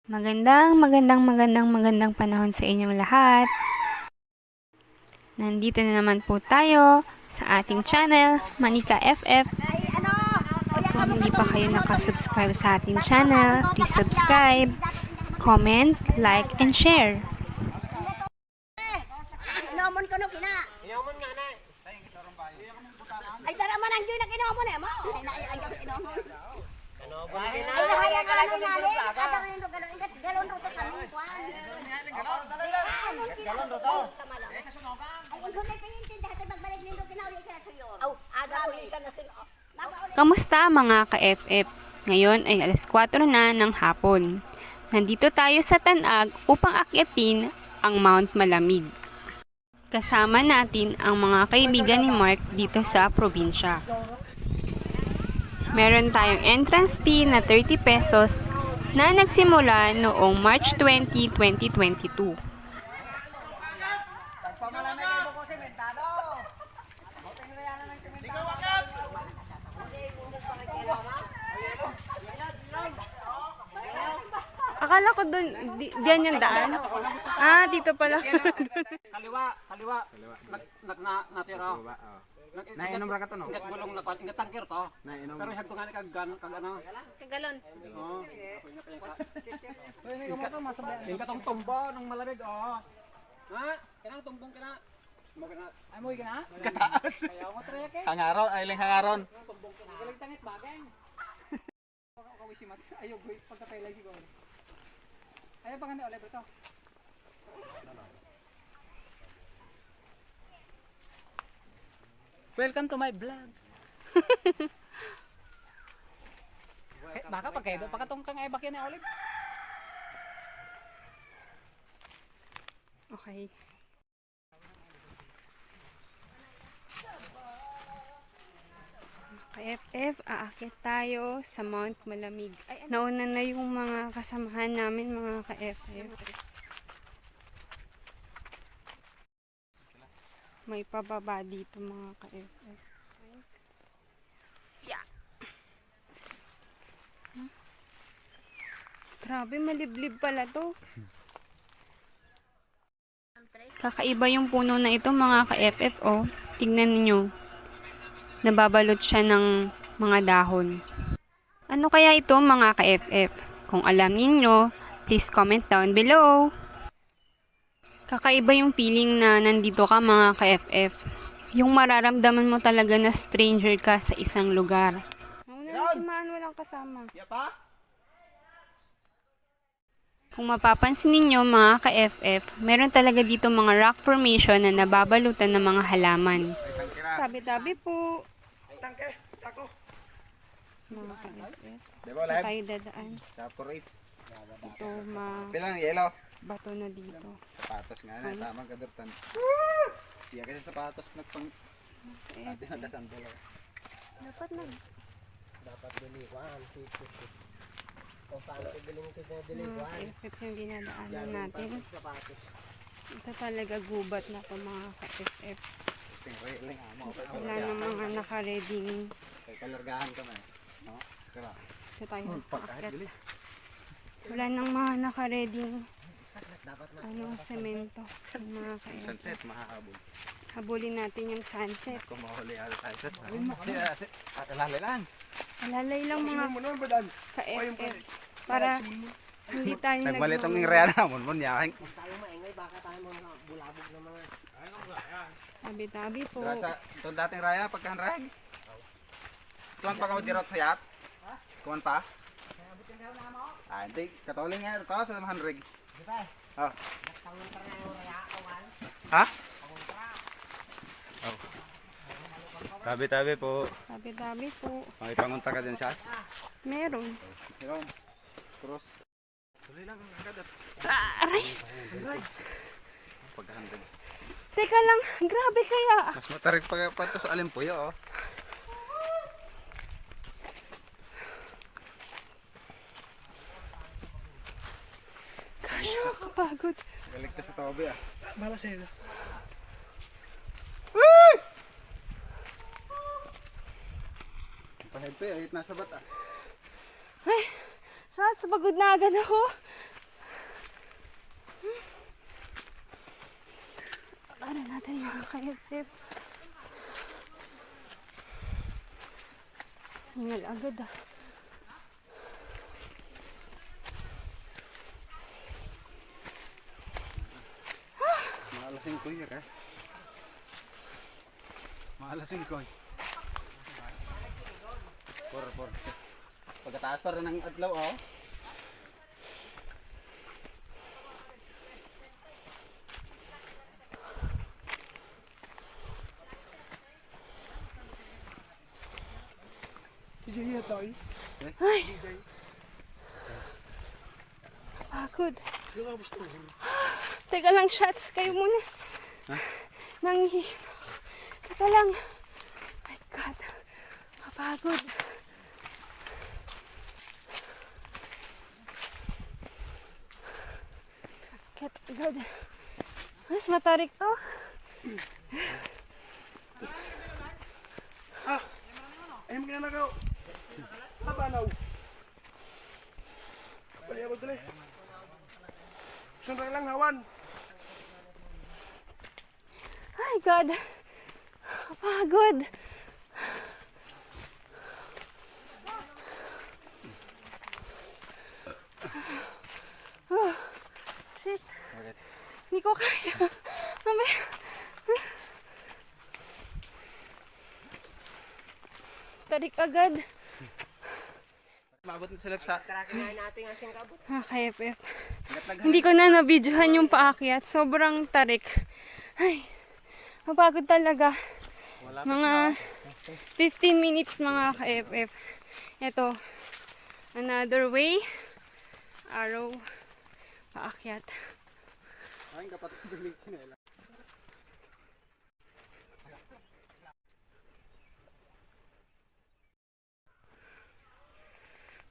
Magandang panahon sa inyong lahat. Nandito na naman po tayo sa ating channel, Manika FF. At kung hindi pa kayo nakasubscribe sa ating channel, please subscribe, comment, like, and share. Inomon ko no kina. Inomon nga na. Ay dara man ang gyud inomon eh mo. Ay na ay gyud inomon. Ano ba na? Ay haya ka lang ngali. Ada rin ro galon ro to kami kwan. Galon ro to. Ay ikaw na kayo tinda hata magbalik nindo kinauli ka suyo. Aw ada uli ka na suyo. Kamusta mga ka-FF? Ngayon ay alas 4 na ng hapon. Nandito tayo sa Tanag upang akyatin ang Mount Malamig. Kasama natin ang mga kaibigan ni Mark dito sa probinsya. Meron tayong entrance fee na 30 pesos na nagsimula noong March 20, 2022. Akala ko doon, diyan yung daan. Ah, dito pala. Kaliwa. Natira. Nainom ra ka to no. Ingat gulong na kwan, ingat tangkir to. Nainom. Pero hagto nga kag ano. Kagalon. Oo. Ingat tong tumbo ng malamig oh. Ha? Kanang tumbong kana. Mo kana. Ay mo kana? Kataas. Ayaw mo tre ke. Hangaron, ay lang hangaron. Tumbong kana. Galing tangit bagay. Kawisimat. Ayo goy pagkatay lagi ko. Ayaw pa nga ulit ito. Welcome to my vlog. Baka pag kayo, pagkatong kang ay bakyan na ulit. Okay. Ka-FF, aakyat tayo sa Mount Malamig. Nauna na yung mga kasamahan namin, mga ka-FF. May pababa dito, mga ka-FF. Yeah. Huh? Grabe, maliblib pala to. Kakaiba yung puno na ito, mga ka-FF, oh. Tignan niyo. Nababalot siya ng mga dahon. Ano kaya ito, mga ka-FF? Kung alam niyo, please comment down below. Kakaiba yung feeling na nandito ka, mga ka-FF. Yung mararamdaman mo talaga na stranger ka sa isang lugar. Nauna na si Man, walang kasama. Yapa? Kung mapapansin ninyo, mga ka-FF, meron talaga dito mga rock formation na nababalutan ng mga halaman. Tabi-tabi po. Tangke, tako. Mga ka-FF. Diba Ito live? tayo dadaan. Saporate. Ito, Pilang yellow. bato na dito. Sapatos nga na, tamang kadurtan. Siya kasi sapatos nagpang ate na sandalo. Dapat na. Dapat diliwan, o paano biling ko na Mga ka-FF yung dinadaanan natin. sapatos. Ito talaga gubat na ito, mga ka-FF. Tingreling amo. Wala na mga naka-reading. Kay kalargahan ka man. No? Kaya. Ito tayo Pagkahit aakyat. bilis. Wala nang mga naka-reading semento. Yung mga ka-FF. Sunset mahahabol. Habulin natin yung sunset. Kung mahuli ata tayo sa alalay lang. Alalay lang mga ka-FF. Para hindi tayo Nagbalit ang ngreya namon mo yaking. tabi-tabi po. Sa itong dating raya pagkahan rayag. Tuwan pa ka dirot sa yat? Tuwan pa? Ah, hindi. Katoling nga ito sa mahanrig. Oh. Ha? Oh. Tabi-tabi po. Tabi-tabi po. Makipangunta ka din siya. Meron. Yun. Cross. Tuloy lang ang agad. Aray! Pagkahandag. Teka lang, grabe kaya. Mas matarik pa ito sa Alimpuyo, oh. Kasya, kapagod. Galit ka sa Toby, ah. Bala sa'yo. Pahid to, ayit nasa bata. Ay, Shots, pagod na agad ako. Tara natin mga ka-FF. Hingal agad ah. Maalasing ko yun, eh. Maalasing ko. Por. Pagkataas pa rin ng adlaw, oh. DJ Toy. Ay, DJ. pagod. Yung abos to. Teka lang, shots. Kayo muna. Ha? Teka lang. My God. Mapagod. Kat agad. Mas matarik to. Ay, magnanakaw. Abanaw. Bali ako dali. Sundang lang hawan. Ay, God. Mapagod. Oh, shit. Hindi ko kaya. Mamaya. Tarik agad. Maabot na sila sa... KFF. Gatlag. Hindi ko na nabidyohan yung paakyat. Sobrang tarik. Ay, mapagod talaga. Mga 15 minutes mga ka-FF. Ito, another way. Araw, paakyat. Ay, kapatid bilig sinela.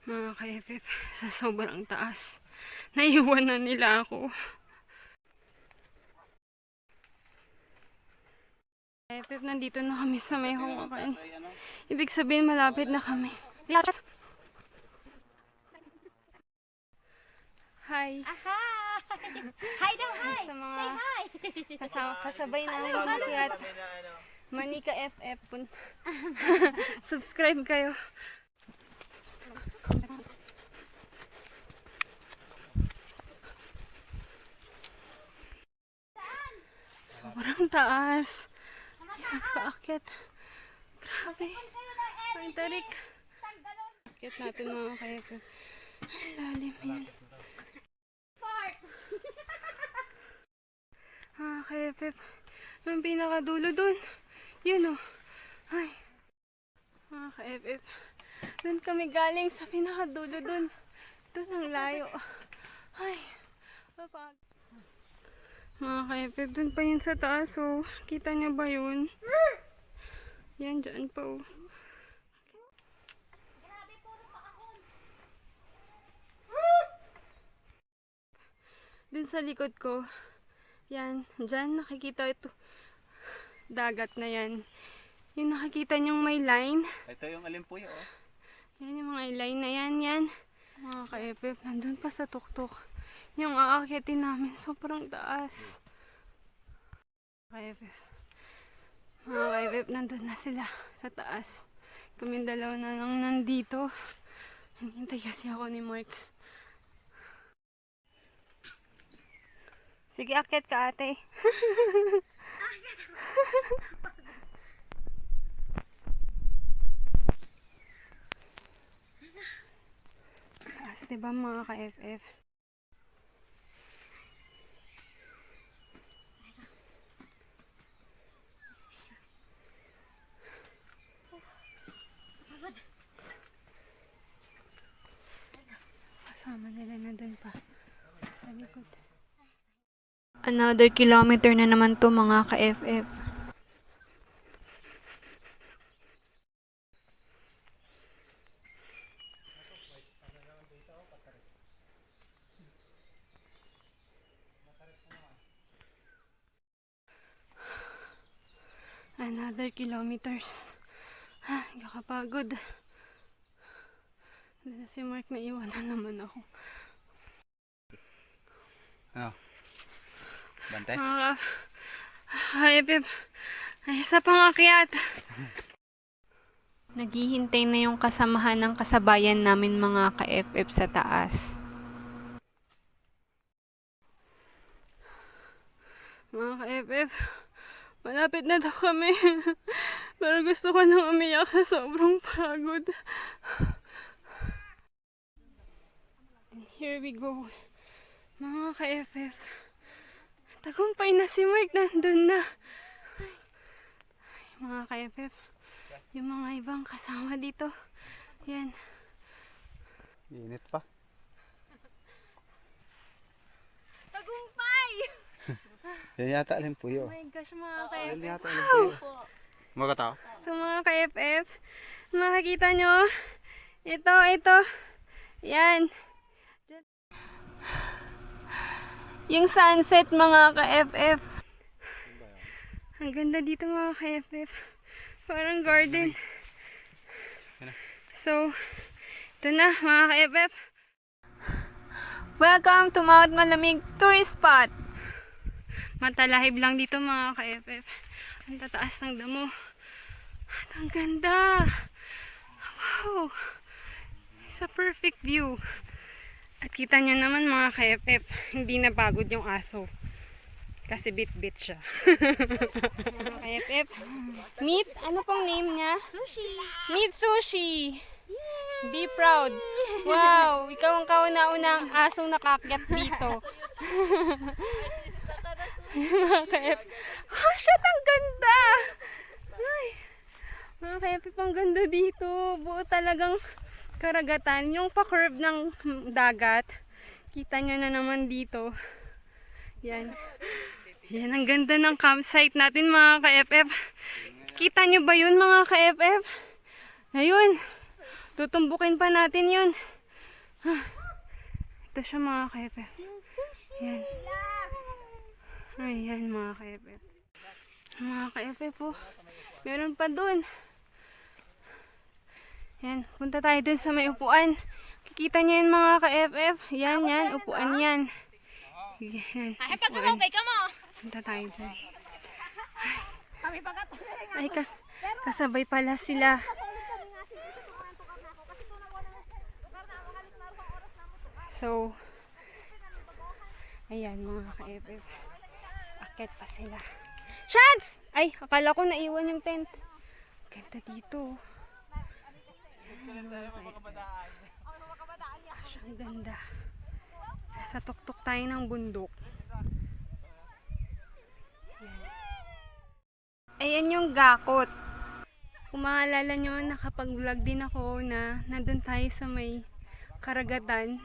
Mga ka-FF, sa sobrang taas. Naiwan na nila ako. FF, nandito na kami sa may Hawakan. Ibig sabihin, malapit na kami. Hi! Hi daw, hi! Sa mga Hi! kasabay na mamakiyat. Manika FF. Subscribe kayo. Sobrang taas. Paakyat. Grabe. Ay, tarik. Akyat natin mga ka-FF. Ang lalim yan. Mga ka-FF. Yung pinakadulo dun. Yun o. Ay. Mga ka-FF. Dun kami galing sa pinakadulo dun. Dun ang layo. Ay. Kapag. Mga ka-FF, dun pa yun sa taas oh. Kita niyo ba yun? Yan, dyan pa oh. Dun sa likod ko. Yan, dyan nakikita ito. Dagat na yan. Yung nakikita niyong may line. Ito yung alimpuyo, oh. Yan yung mga line na yan, yan. Mga ka-FF, nandun pa sa tuktok. Yung aakyatin namin, sobrang taas. Ka-FF. Mga ka-FF, nandun na sila sa taas. Kaming dalawa na lang nandito. Hinihintay kasi ako ni Mark. Sige, akyat ka ate. Taas, diba mga ka-FF? Kasama nila na dun pa sa likod. Another kilometer na naman to mga ka-FF. Another kilometers. Nakakapagod. Ano na si Mark, naiwan na naman ako. Ano? Bantay? Ka-FF, ay isa pang akyat. Naghihintay na yung kasamahan ng kasabayan namin mga ka-FF sa taas. Mga ka-FF, malapit na daw kami. Pero gusto ko nang umiyak sa sobrang pagod. And here we go. Mga ka-FF, tagumpay na si Mark, nandun na. Ay, mga ka-FF, yung mga ibang kasama dito. Yan. Init pa. Tagumpay! Yan yata alin po Oh yun. my gosh, mga ka-FF. Yan yata alin po yun. Mga tao? So mga ka-FF, makikita nyo, ito, yan. Yung sunset mga ka-FF. Ang ganda dito mga ka-FF. Parang garden. So, ito na mga ka-FF. Welcome to Mount Malamig Tourist Spot. Matalahib lang dito mga ka-FF. Ang tataas ng damo. At ang ganda. Wow. It's a perfect view. At kita nyo naman mga ka-FF, hindi na pagod yung aso. Kasi bit-bit siya. Mga ka-FF, meet, ano pong name niya? Sushi! Meet Sushi. Be proud. Wow, ikaw ang kauna-unang asong nakakyat dito. Mga ka-FF, oh shit, ang ganda! Ay, mga ka-FF, ang ganda dito. Buo talagang karagatan. Yung pa-curve ng dagat, kita nyo na naman dito. Yan. Yan, ang ganda ng campsite natin mga ka-FF. Kita nyo ba yun mga ka-FF? Ayun. Tutumbukin pa natin yun. Ito siya mga ka-FF. Yan. Ayan mga ka-FF. Mga ka-FF po. Meron pa dun. Yan. Punta tayo dun sa may upuan. Kikita nyo yun mga ka-FF. Yan, yan. Upuan yan. Yan. Ay, pagkakapay ka mo! Punta tayo dyan. Kami pagkakapay nga. Ay, kasabay pala sila. So, ayan mga ka-FF. Akit pa sila. Shants! Ay, akala ko naiwan yung tent. Ganda dito. Ayan, mga ka-FF. Ang ganda. Sa tuktok tayo ng bundok. Ayan yung Gakot. Kung maalala nyo, nakapag-vlog din ako na nandun tayo sa may karagatan.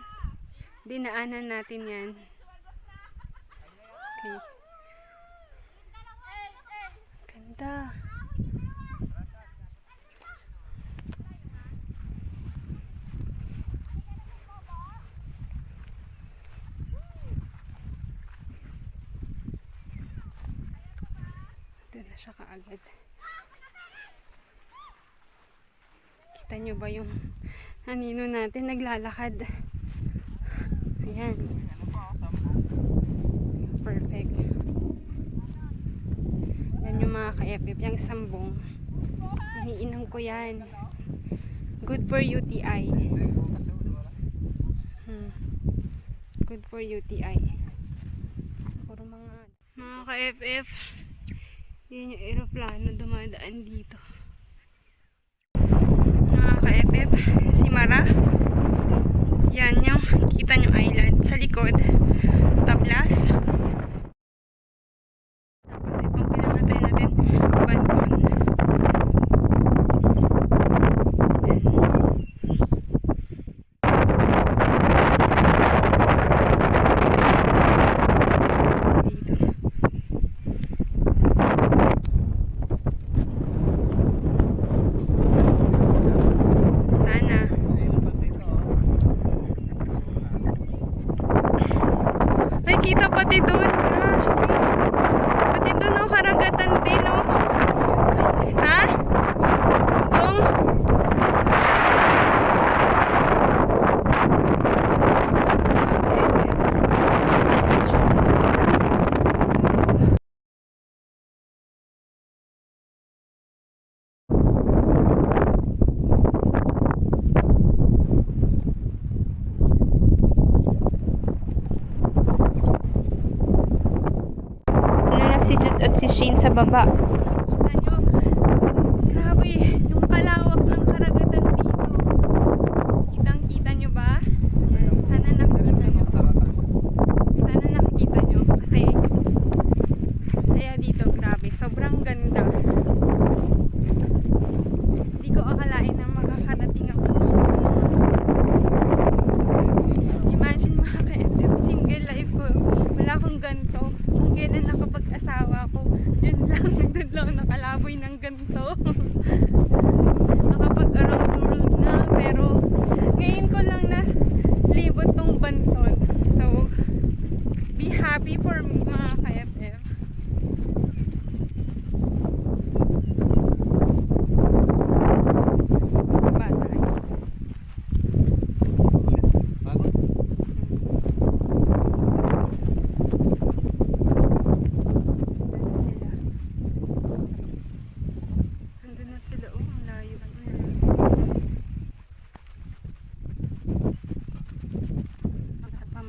Dinaanan natin yan. Okay. Ganda. Ito na siya kaagad. Kita nyo ba yung anino natin naglalakad? Ayan. Perfect. Yan yung mga ka-FF, yung sambong. Iniinom ko yan. Good for UTI. Good for UTI. Puro mga ka-FF. Yan yung aeroplano dumadaan dito. Mga ka-FF, si Mara. Yan yung kita nyo island sa likod. Tablas. Tapos itong pinakatay natin, Banton. Dito. Sana. Ay, kita pati doon. Pati doon, oh, karagatan din, oh. Ha? Tugong? at si Shane sa baba. Kita nyo, grabe, yung kalawak ng karagatan dito. Kitang-kita nyo ba? Yan, sana nakikita nyo. Sana nakikita nyo kasi saya dito, grabe. Sobrang ganda. Hindi ko akalain na makakarating ako dito. Imagine mga ka-FF, single life ko. Wala akong ganito. Kung kailan nakapag-asawa ko, yun lang, doon lang nakalaboy ng ganito. Nakapag-around the world na, pero ngayon ko lang na libot tong Banton. So, be happy for me mga ka-FF. Baba tayo. Nandun na sila. Oh, ang layo.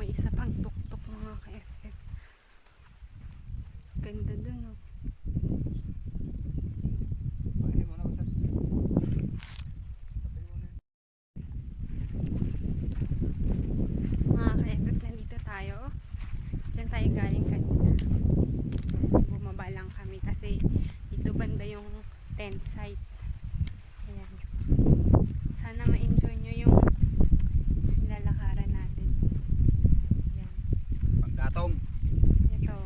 May isa pang tuktok mga ka-FF. Ganda dun, oh. Mga ka-FF, nandito tayo. Diyan tayo galing kanina. Bumaba lang kami kasi dito banda yung tent site. Ayan. Sana ma-enjoy nyo yung nilalakaran natin. Ayan. Panggatong. Ito.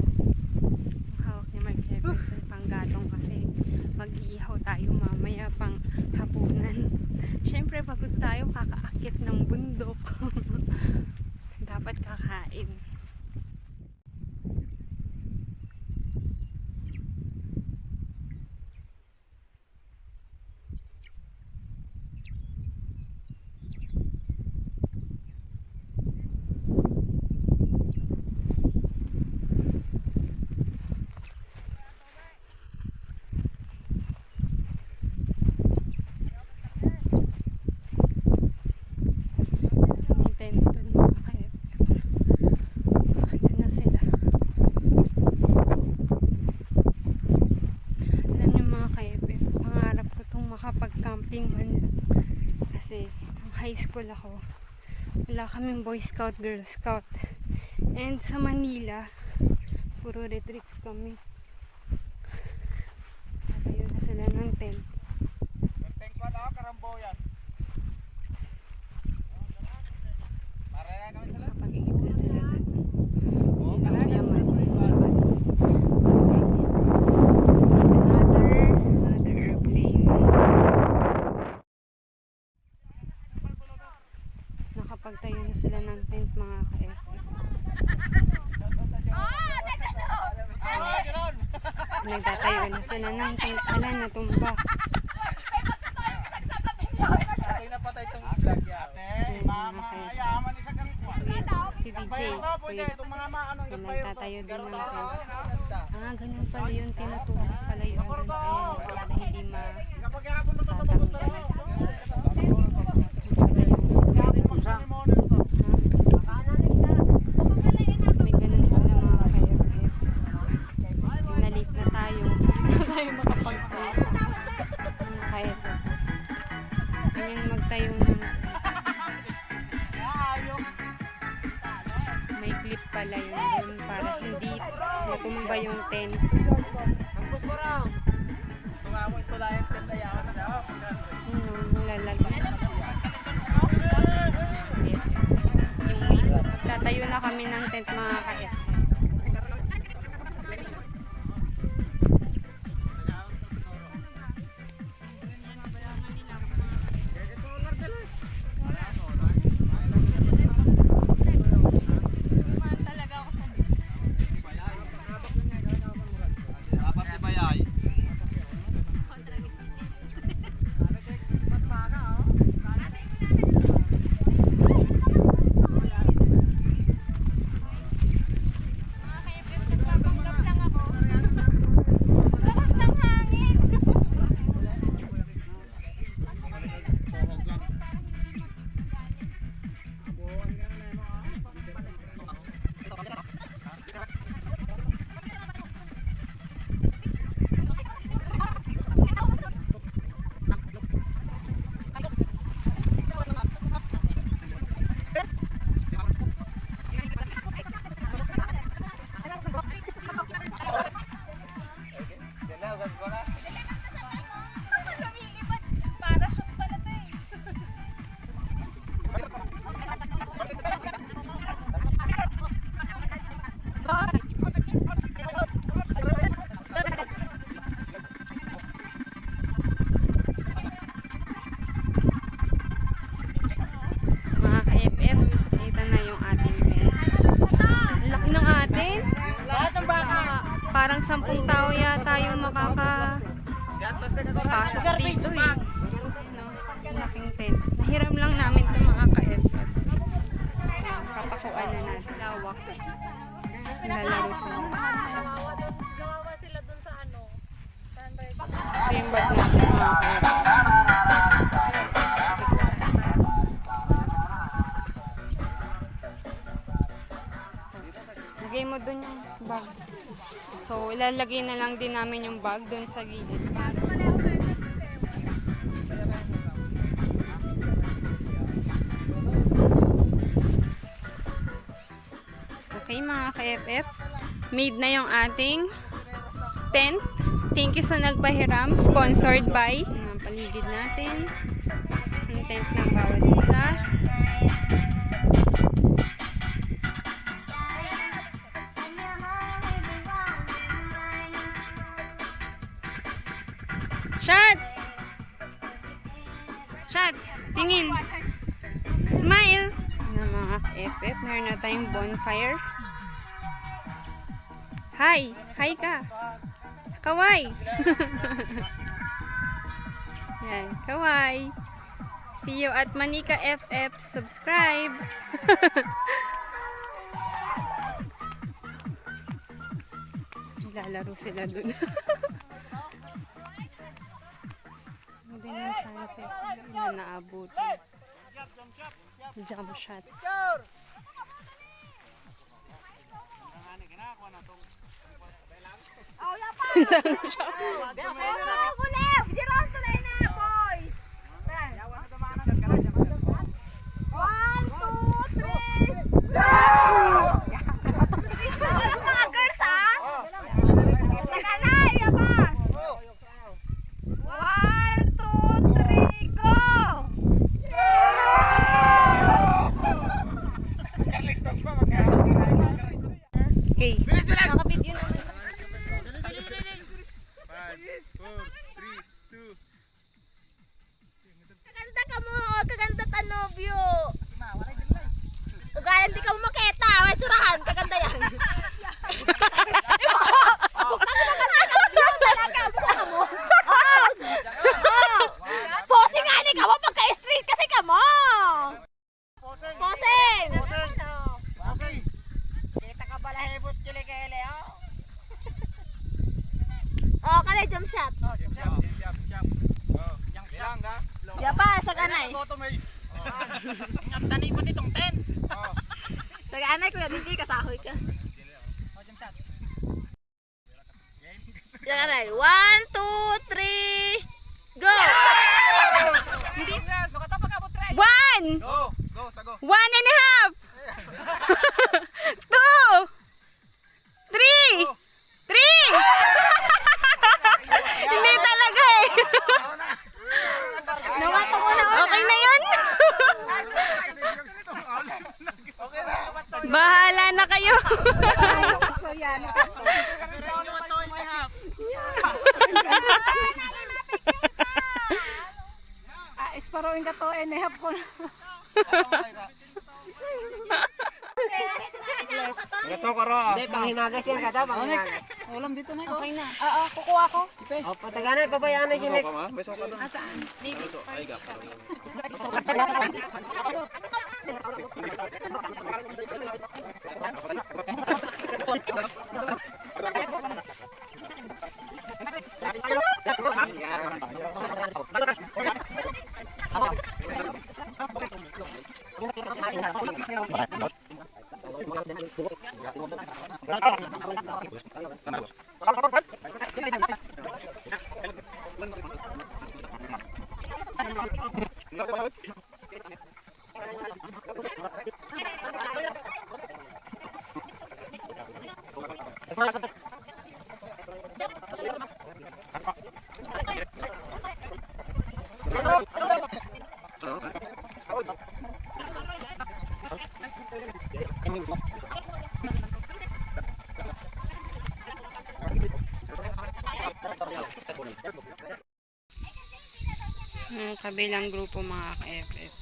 Ang hawak ni Mark Jefferson panggatong kasi mag-iihaw tayo mamaya pang hapunan. Siyempre pagod tayo kakaakit ng bundok. Dapat kakain. May tent dun mga ka-FF. Doon na sila. Alam niyo mga ka-FF, pangarap ko itong makapag-camping man lang. Kasi nung high school ako, wala kaming Boy Scout, Girl Scout. And sa Manila, puro retreats kami. Natayo na sila ng tent. Nakapag-igib na sila dun. Sila Kuya Mark, tsaka si another airplane. Nakapagtayo na sila ng tent mga ka-FF. Nagtatayo na sila ng tent. Ala, natumba. Si DJ, yung nagtatayo din ng tent. Ah, ganun pala yun. Tinutusok pala yun. Para hindi may ganun pala mga ka-FF. Yung nalit na tayo. Hindi na tayo makapagtayo. Mga ka-FF. Ganyan magtayo ng may clip pala yun para hindi matumba yung tent. Lalagyan. Tatayo na kami ng tent mga ka-FF. parang 10 tao yata yung makakapasok dito eh. No? Laking tent. Nahiram lang namin ito mga ka-FF. Kapakuan na natin. Lawak. Lalaro sila. Gawawa sila dun sa ano. Ito yung bag natin mga ka-FF. Lagay mo dun yung bag. So, ilalagay na lang din namin yung bag dun sa gilid. Okay mga ka-FF, made na yung ating tent. Thank you sa nagpahiram. Sponsored by. Ang paligid natin. Ang tent ng bawat isa. Shots! Shots! Tingin! Smile! Na mga FF, meron na tayong bonfire. Hi! Hi ka! Kaway! Yan, kaway! See you at Manika FF. Subscribe! Lalaro sila dun. Hindi na sunset na naabutin. Jump shot. Okay. Nakabidyo naman. 5, 4, 3, 2. Kaganda ka mo, kaganda tanobyo. Ugalan di ka mo maketa, may surahan, kaganda yan. Posing nga ni ka mo pagka-street kasi ka mo. Posing! Kita ka pala hebot kili-kili, oh. Oh, kaya jump shot. Bilang ka. Ya pa, sa kanay. Ang tanay pa ditong tent. Sa kanay, kuya DJ, kasahoy ka. Sa kanay, 1, 2, 3, go! One! Go! Go, sago. 1.5! 2! 3! 3! Hindi talaga eh. Nawasa mo na. Okay na yun? Okay na. Bahala na kayo. Isparoin ka to, enehap ko na. Hindi, panghimagas yan ka daw, panghimagas. Ulam dito na. Okay na. Oo, kukuha ko. O, pataganay, pabayaan na si Nick. Ang kabilang grupo mga ka-FF.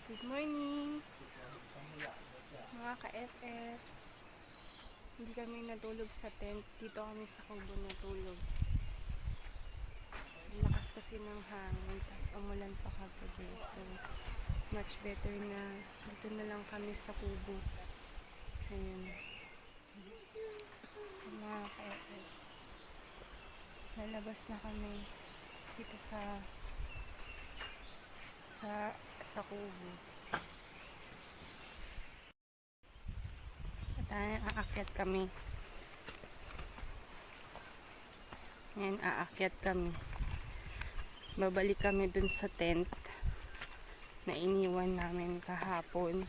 Good morning. Mga Mga ka-FF, hindi kami natulog sa tent. Dito kami sa kubo natulog. Ang lakas kasi ng hangin, tapos umulan pa kagabi. So, much better na dito na lang kami sa kubo. Ayun. Mga ka-FF, lalabas na kami dito sa kubo. Aakyat kami. Ngayon, aakyat kami. Babalik kami dun sa tent na iniwan namin kahapon.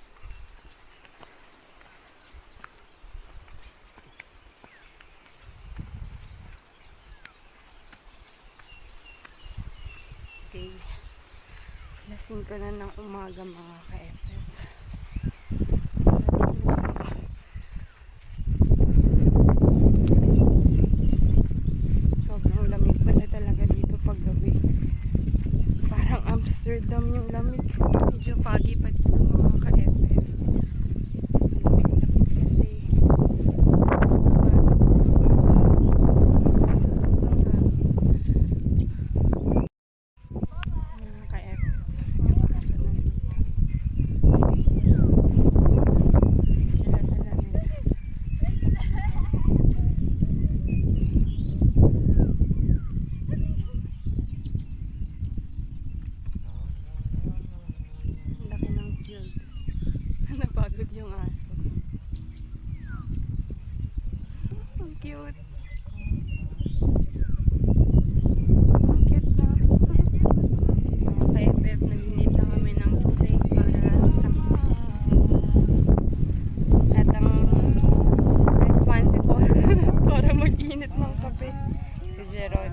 Okay. Lasing ko na ng umaga mga ka-FF. Sobrang lamig pala talaga dito pag gabi. Parang Amsterdam yung lamig. Medyo foggy pa dito mga ka-FF. Lamig kasi. Mga ka-FF. May pakasa na dito. Dala-dala nila. Ang laki ng field. Napagod yung aso. Ang cute. Ang cute na. Mga ka-FF, nag-init lang kami ng tubig para sa at ang responsible para mag-init ng kape si Jeron.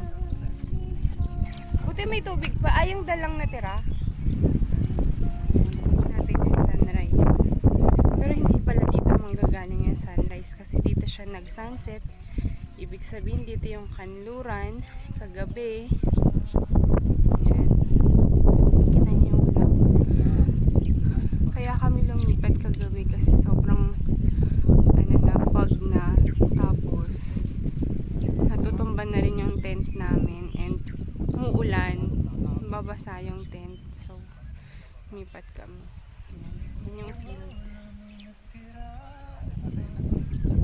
Buti may tubig pa. Ay, yung dalang natira. Natin yung sunrise. Pero hindi pala dito manggagaling yung sunrise kasi dito siya nag-sunset. Ibig sabihin dito yung kanluran kagabi. Ayan. Kita niyo yung ulap. Kaya kami lumipat kagabi kasi sobrang fog na. Tapos natutumban na rin yung tent namin and umuulan. Babasa yung tent. So, lumipat kami. Ayan. Yan yung field.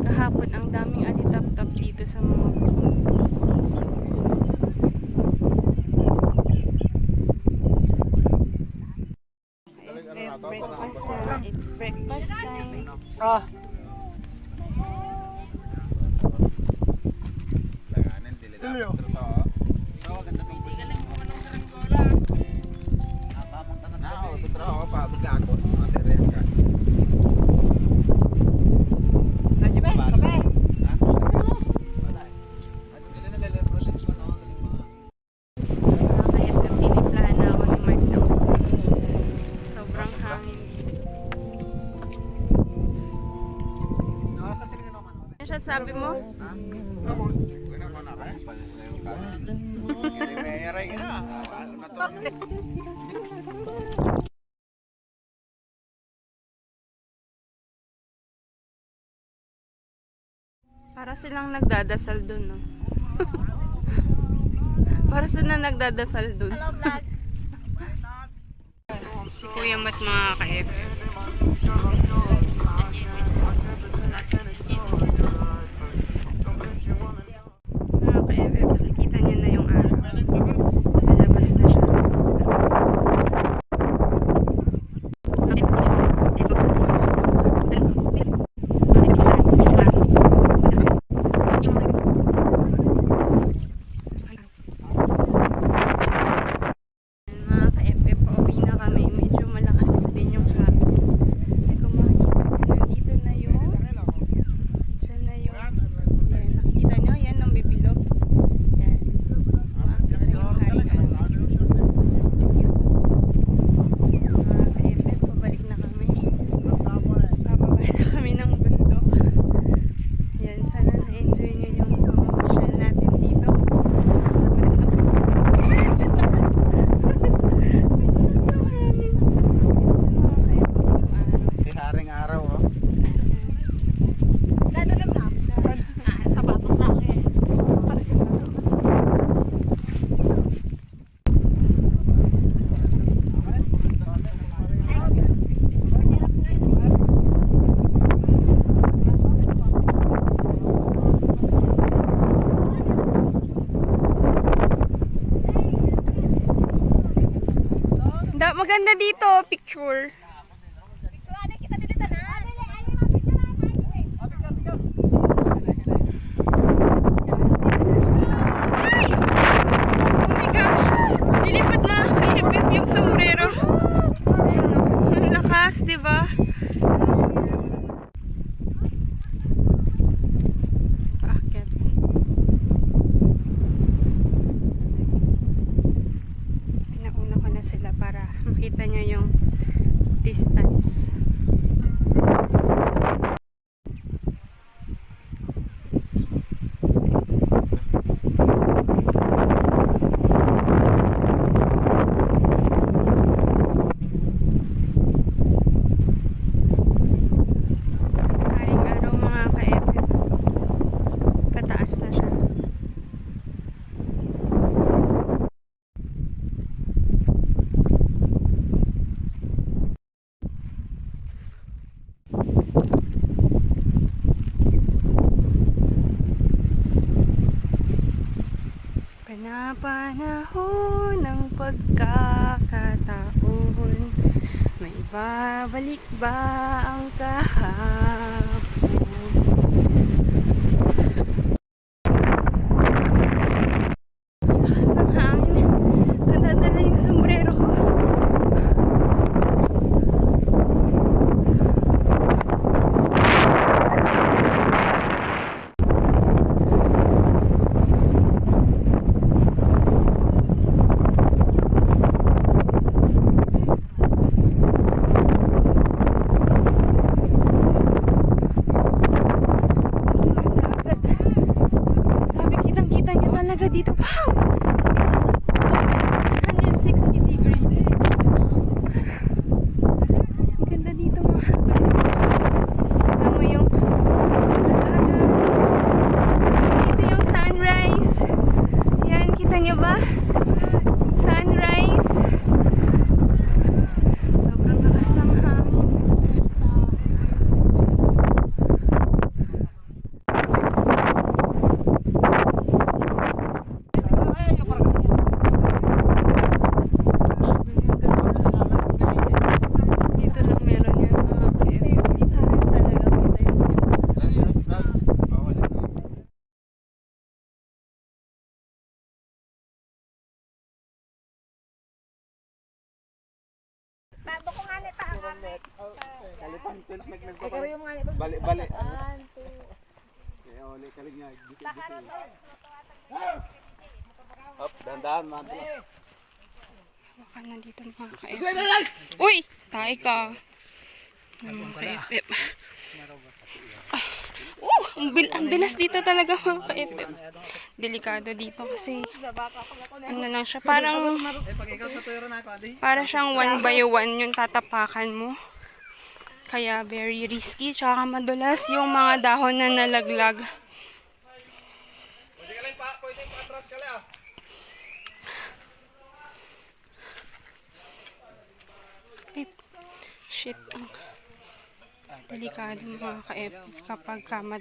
Kahapon, ang daming alitap-tap dito sa mga breakfast na. It's breakfast time. Langanin, dili lang. Ganda tong galing mo manong sa linggola. Nao, tutraw pa bigako. Material ka. Kaya piniplahan na ako ni Mark daw. Sobrang hangin dito. Ano siya sabi mo? Para silang nagdadasal dun, no? Para silang nagdadasal dun. Si Kuya Mat mga ka-FF. Mga ka-FF, nakikita niyo na yung araw. Lalabas na siya. Mga ka-FF, pauwi na kami. Medyo malakas pa din yung hangin. Kung makikita nyo, nandito na maganda dito, picture. Ano kita dito na? Ay, mapicture. Oh my gosh! Lilipad na sa hip-hip yung sombrero. Ayun o. Ang lakas, di ba? Paakyat. Pinauna ko na sila para makita nyo yung distance. Haring araw mga ka-FF. Pataas na siya. Panapanahon ng pagkakataon, may babalik ba ang kahapon? Lakas ng hangin. Nadadala yung sombrero ko. Grabe, kitang-kita niyo talaga dito. Wow! Isa sa 160 degrees. Ang ganda dito mga. Alam mo yung daanan. Dito yung sunrise. Yan, kita niyo ba? Sunrise. Sobrang lakas ng hangin. Dito lang meron yan mga ka-FF. Dito rin talaga kita yung Bago ko nga pa ang gamit. Balik. Uli kalig nga. Up, dandan, mantra. Baka na dito mga ka-FF. Uy! Tayo ka. Mga ka-FF. Ang bilas dito talaga mga ka-FF. Delikado dito kasi ano lang siya, parang para siyang one by one yung tatapakan mo. Kaya very risky, tsaka madulas yung mga dahon na nalaglag. Ay, shit. Delikado mga ka-FF kapag kamad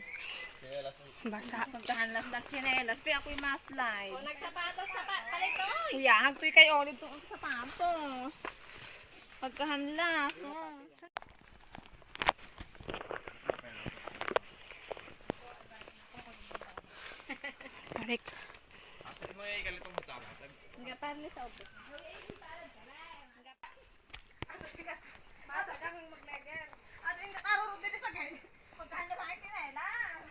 basa. Pagkahanlas ng chinelas, pero ako'y maslide. O, nagsapatos, palit ko. Kuya, hagto'y kay Olive itong sapatos. Pagkahanlas, oh. Tarik. Hanggang parli sa ubos. Masa kang magleger. Ano yung nakarurong din sa gay? Pagkahanlas sa akin chinelas.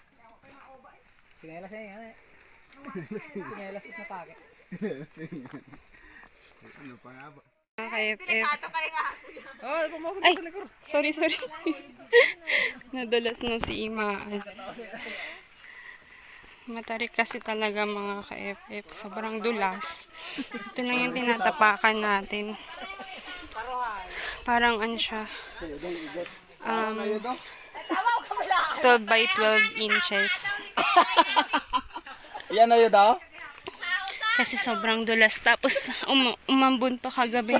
Sinelas na yan eh. Sinelas is napakit. Ano pa nga ba? Mga ka-FF. kayo nga. Oh, pumakot Ay, sa likod. sorry. Nadulas na si Imaan. Matarik kasi talaga mga ka-FF. Sobrang dulas. Ito lang yung tinatapakan natin. Parang ano siya. 12 by 12 inches. Yan na yun daw? Kasi sobrang dulas. Tapos umambun pa kagabi.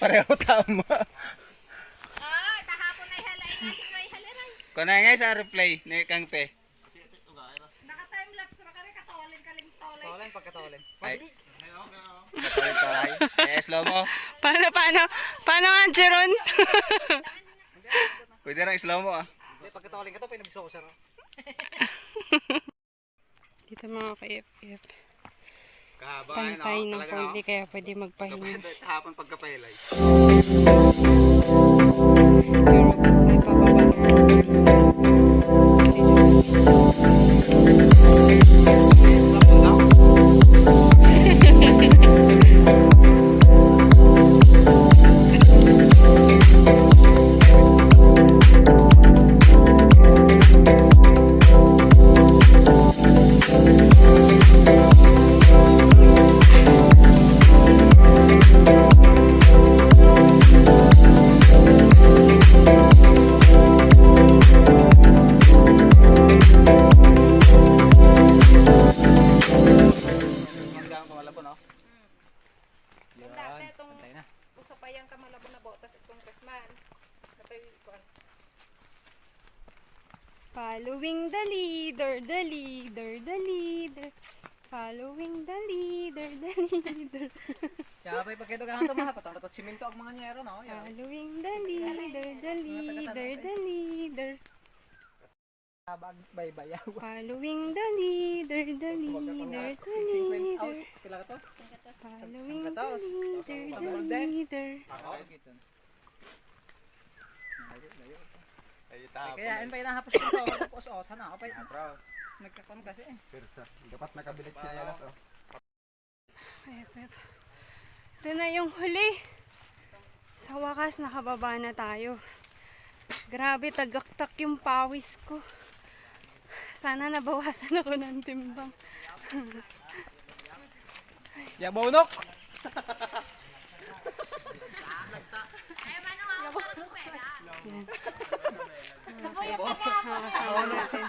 Pareho tama. Tahapon ay halain nga sino ay haliray. Kung na nga sa replay, na kang pe. Naka-timelapse, makari katolin, kaling tolay. Tolen, pagkatolen. Ay. Katolik taray. Eh, slow mo. Paano nga, Jeron? Pwede rin slow mo ah. Pagkatawalin ka to, pinabisok ko sir. Dito mga ka-FF. Kahaba Pantay ng konti kaya pwede magpahinga. Kahapon pagkapahilay. Pero may bababa na. Hanggang kumalabo no? Yung dati itong usapayang kamalabo na botas at congressman. Following the leader, the leader, the leader. Following the leader, the leader. Kaya pa ipagkito ka nga ito mga patang at simento ang mga nyero no. Following the leader, the leader, the leader. Abag baybayaw. Following the leader, the leader, the 50 leader. hours. Pila ka to? Following the Kataos. leader, Sa the Golden. leader. Ay, tapon. Kaya yun pa inahapos ko to. Tapos sana ako pa. Atras. Nagkakon kasi eh. Persa. Dapat nakabilit siya yan oh. FF. Ito na yung huli. Sa wakas, nakababa na tayo. Grabe, tagaktak yung pawis ko. Sana nabawasan ako ng timbang. Yabonok! Nakakasama natin.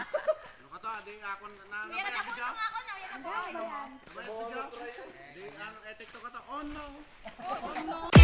Di ano, etik to ka to. Oh no.